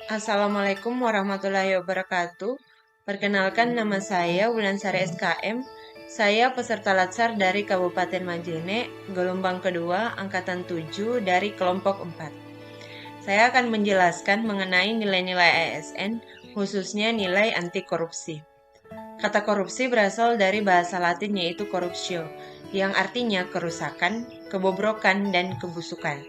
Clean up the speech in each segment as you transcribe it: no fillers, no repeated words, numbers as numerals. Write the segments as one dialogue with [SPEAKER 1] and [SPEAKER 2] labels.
[SPEAKER 1] Assalamualaikum warahmatullahi wabarakatuh. Perkenalkan, nama saya Wulansari SKM. Saya peserta Latsar dari Kabupaten Majene, gelombang kedua, angkatan 7 dari kelompok 4. Saya akan menjelaskan mengenai nilai-nilai ASN, khususnya nilai anti korupsi. Kata korupsi berasal dari bahasa Latin yaitu corruptio, yang artinya kerusakan, kebobrokan, dan kebusukan.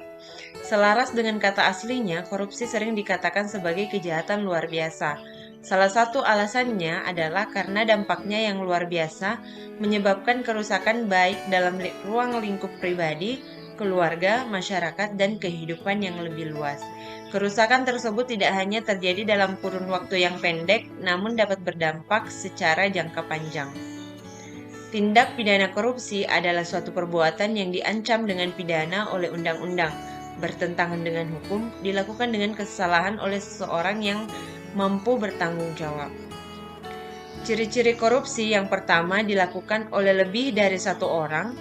[SPEAKER 1] Selaras dengan kata aslinya, korupsi sering dikatakan sebagai kejahatan luar biasa. Salah satu alasannya adalah karena dampaknya yang luar biasa menyebabkan kerusakan baik dalam ruang lingkup pribadi, keluarga, masyarakat, dan kehidupan yang lebih luas. Kerusakan tersebut tidak hanya terjadi dalam kurun waktu yang pendek, namun dapat berdampak secara jangka panjang. Tindak pidana korupsi adalah suatu perbuatan yang diancam dengan pidana oleh undang-undang, bertentangan dengan hukum, dilakukan dengan kesalahan oleh seseorang yang mampu bertanggung jawab. Ciri-ciri korupsi yang pertama dilakukan oleh lebih dari satu orang,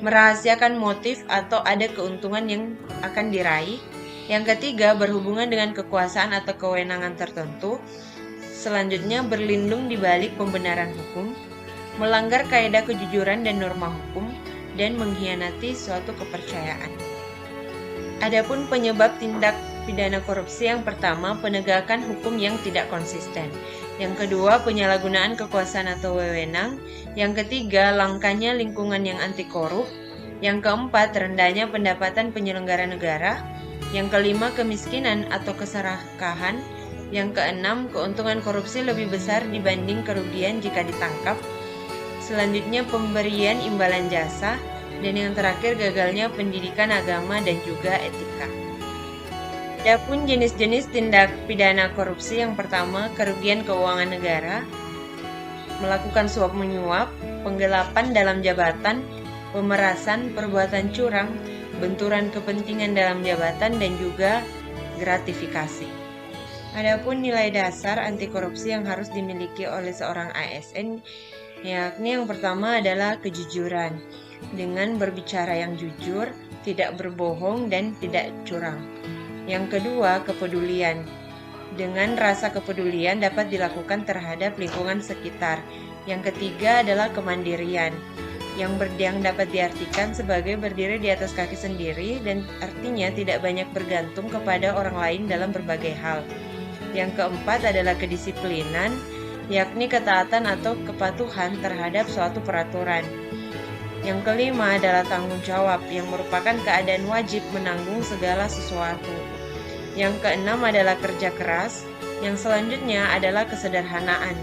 [SPEAKER 1] merahasiakan motif atau ada keuntungan yang akan diraih. Yang ketiga, berhubungan dengan kekuasaan atau kewenangan tertentu. Selanjutnya, berlindung di balik pembenaran hukum, melanggar kaidah kejujuran dan norma hukum, dan mengkhianati suatu kepercayaan. Adapun penyebab tindak pidana korupsi, yang pertama, penegakan hukum yang tidak konsisten. Yang kedua, penyalahgunaan kekuasaan atau wewenang. Yang ketiga, langkanya lingkungan yang anti korup. Yang keempat, rendahnya pendapatan penyelenggara negara. Yang kelima, kemiskinan atau keserakahan. Yang keenam, keuntungan korupsi lebih besar dibanding kerugian jika ditangkap. Selanjutnya, pemberian imbalan jasa. Dan yang terakhir, gagalnya pendidikan agama dan juga etika. Adapun jenis-jenis tindak pidana korupsi, yang pertama, kerugian keuangan negara, melakukan suap menyuap, penggelapan dalam jabatan, pemerasan, perbuatan curang, benturan kepentingan dalam jabatan, dan juga gratifikasi. Adapun nilai dasar anti korupsi yang harus dimiliki oleh seorang ASN, yakni yang pertama adalah kejujuran, dengan berbicara yang jujur, tidak berbohong, dan tidak curang. Yang kedua, kepedulian. Dengan rasa kepedulian dapat dilakukan terhadap lingkungan sekitar. Yang ketiga adalah kemandirian, yang dapat diartikan sebagai berdiri di atas kaki sendiri dan artinya tidak banyak bergantung kepada orang lain dalam berbagai hal. Yang keempat adalah kedisiplinan, yakni ketaatan atau kepatuhan terhadap suatu peraturan. Yang kelima adalah tanggung jawab, yang merupakan keadaan wajib menanggung segala sesuatu. Yang keenam adalah kerja keras. Yang selanjutnya adalah kesederhanaan,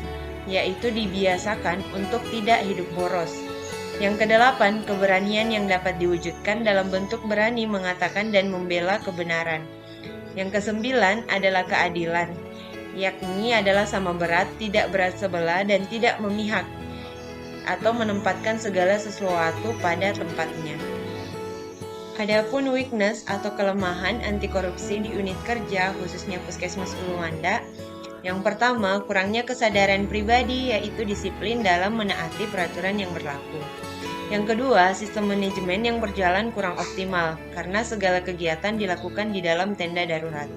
[SPEAKER 1] yaitu dibiasakan untuk tidak hidup boros. Yang kedelapan, keberanian yang dapat diwujudkan dalam bentuk berani mengatakan dan membela kebenaran. Yang kesembilan adalah keadilan, yakni adalah sama berat, tidak berat sebelah, dan tidak memihak atau menempatkan segala sesuatu pada tempatnya. Adapun weakness atau kelemahan anti korupsi di unit kerja, khususnya Puskesmas Uluwanda, yang pertama, kurangnya kesadaran pribadi, yaitu disiplin dalam menaati peraturan yang berlaku. Yang kedua, sistem manajemen yang berjalan kurang optimal karena segala kegiatan dilakukan di dalam tenda darurat.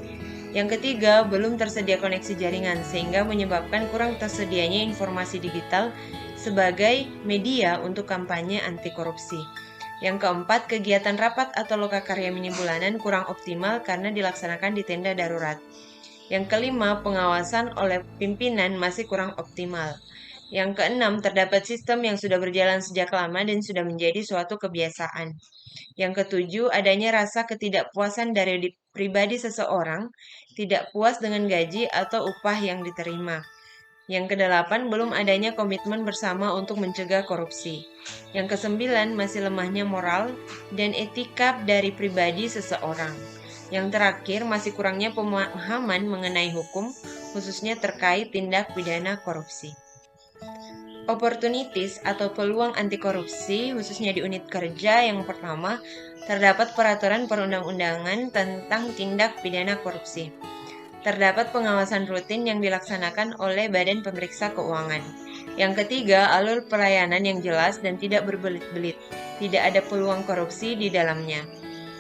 [SPEAKER 1] Yang ketiga, belum tersedia koneksi jaringan sehingga menyebabkan kurang tersedianya informasi digital sebagai media untuk kampanye anti korupsi. Yang keempat, kegiatan rapat atau lokakarya mini bulanan kurang optimal karena dilaksanakan di tenda darurat. Yang kelima, pengawasan oleh pimpinan masih kurang optimal. Yang keenam, terdapat sistem yang sudah berjalan sejak lama dan sudah menjadi suatu kebiasaan. Yang ketujuh, adanya rasa ketidakpuasan dari pribadi seseorang, tidak puas dengan gaji atau upah yang diterima. Yang kedelapan, belum adanya komitmen bersama untuk mencegah korupsi. Yang kesembilan, masih lemahnya moral dan etika dari pribadi seseorang. Yang terakhir, masih kurangnya pemahaman mengenai hukum, khususnya terkait tindak pidana korupsi. Opportunities atau peluang anti korupsi, khususnya di unit kerja, yang pertama, terdapat peraturan perundang-undangan tentang tindak pidana korupsi. Terdapat pengawasan rutin yang dilaksanakan oleh Badan Pemeriksa Keuangan. Yang ketiga, alur pelayanan yang jelas dan tidak berbelit-belit. Tidak ada peluang korupsi di dalamnya.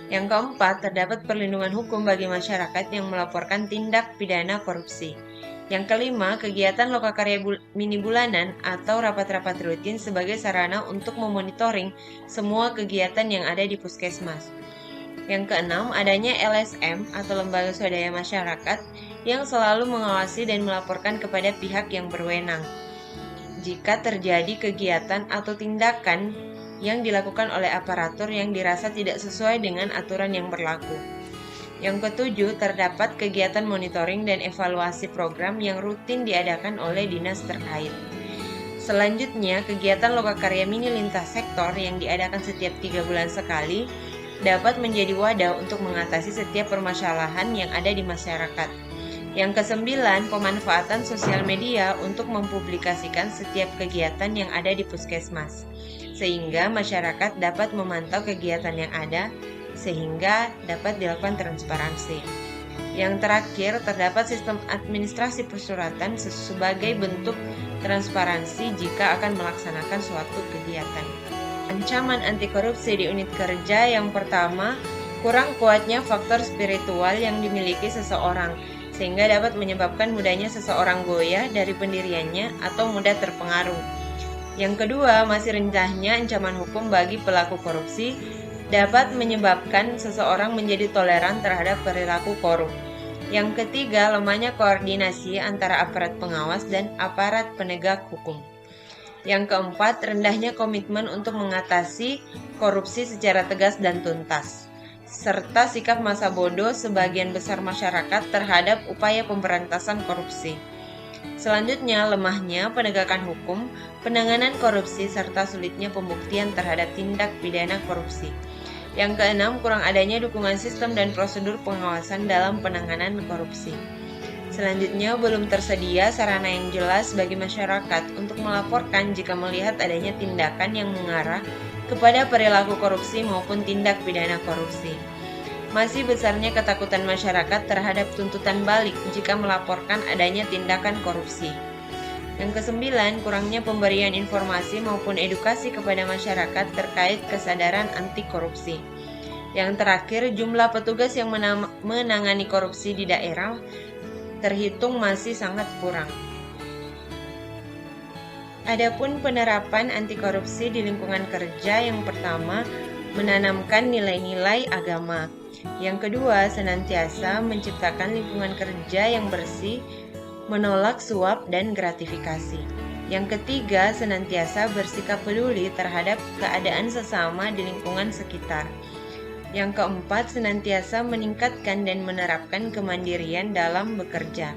[SPEAKER 1] Yang keempat, terdapat perlindungan hukum bagi masyarakat yang melaporkan tindak pidana korupsi. Yang kelima, kegiatan lokakarya mini bulanan atau rapat-rapat rutin sebagai sarana untuk memonitoring semua kegiatan yang ada di puskesmas. Yang keenam, adanya LSM atau Lembaga Swadaya Masyarakat yang selalu mengawasi dan melaporkan kepada pihak yang berwenang jika terjadi kegiatan atau tindakan yang dilakukan oleh aparatur yang dirasa tidak sesuai dengan aturan yang berlaku. Yang ketujuh, terdapat kegiatan monitoring dan evaluasi program yang rutin diadakan oleh dinas terkait. Selanjutnya, kegiatan lokakarya mini lintas sektor yang diadakan setiap 3 bulan sekali dapat menjadi wadah untuk mengatasi setiap permasalahan yang ada di masyarakat. Yang kesembilan, pemanfaatan sosial media untuk mempublikasikan setiap kegiatan yang ada di puskesmas, sehingga masyarakat dapat memantau kegiatan yang ada, sehingga dapat dilakukan transparansi. Yang terakhir, terdapat sistem administrasi persuratan sebagai bentuk transparansi jika akan melaksanakan suatu kegiatan. Ancaman anti korupsi di unit kerja yang pertama, kurang kuatnya faktor spiritual yang dimiliki seseorang, sehingga dapat menyebabkan mudahnya seseorang goyah dari pendiriannya atau mudah terpengaruh. Yang kedua, masih rendahnya ancaman hukum bagi pelaku korupsi dapat menyebabkan seseorang menjadi toleran terhadap perilaku korup. Yang ketiga, lemahnya koordinasi antara aparat pengawas dan aparat penegak hukum. Yang keempat, rendahnya komitmen untuk mengatasi korupsi secara tegas dan tuntas, serta sikap masa bodoh sebagian besar masyarakat terhadap upaya pemberantasan korupsi. Selanjutnya, lemahnya penegakan hukum, penanganan korupsi, serta sulitnya pembuktian terhadap tindak pidana korupsi. Yang keenam, kurang adanya dukungan sistem dan prosedur pengawasan dalam penanganan korupsi. Selanjutnya, belum tersedia sarana yang jelas bagi masyarakat untuk melaporkan jika melihat adanya tindakan yang mengarah kepada perilaku korupsi maupun tindak pidana korupsi. Masih besarnya ketakutan masyarakat terhadap tuntutan balik jika melaporkan adanya tindakan korupsi. Yang kesembilan, kurangnya pemberian informasi maupun edukasi kepada masyarakat terkait kesadaran anti korupsi. Yang terakhir, jumlah petugas yang menangani korupsi di daerah terhitung masih sangat kurang. Adapun penerapan anti korupsi di lingkungan kerja, yang pertama, menanamkan nilai-nilai agama. Yang kedua, senantiasa menciptakan lingkungan kerja yang bersih, menolak suap dan gratifikasi. Yang ketiga, senantiasa bersikap peduli terhadap keadaan sesama di lingkungan sekitar. Yang keempat, senantiasa meningkatkan dan menerapkan kemandirian dalam bekerja.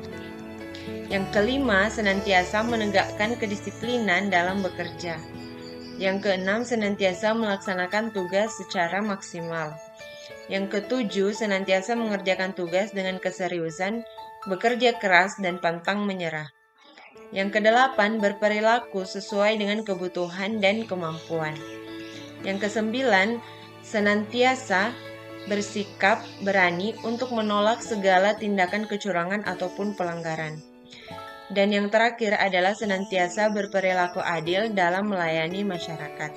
[SPEAKER 1] Yang kelima, senantiasa menegakkan kedisiplinan dalam bekerja. Yang keenam, senantiasa melaksanakan tugas secara maksimal. Yang ketujuh, senantiasa mengerjakan tugas dengan keseriusan, bekerja keras, dan pantang menyerah. Yang kedelapan, berperilaku sesuai dengan kebutuhan dan kemampuan. Yang kesembilan, senantiasa bersikap berani untuk menolak segala tindakan kecurangan ataupun pelanggaran. Dan yang terakhir adalah senantiasa berperilaku adil dalam melayani masyarakat.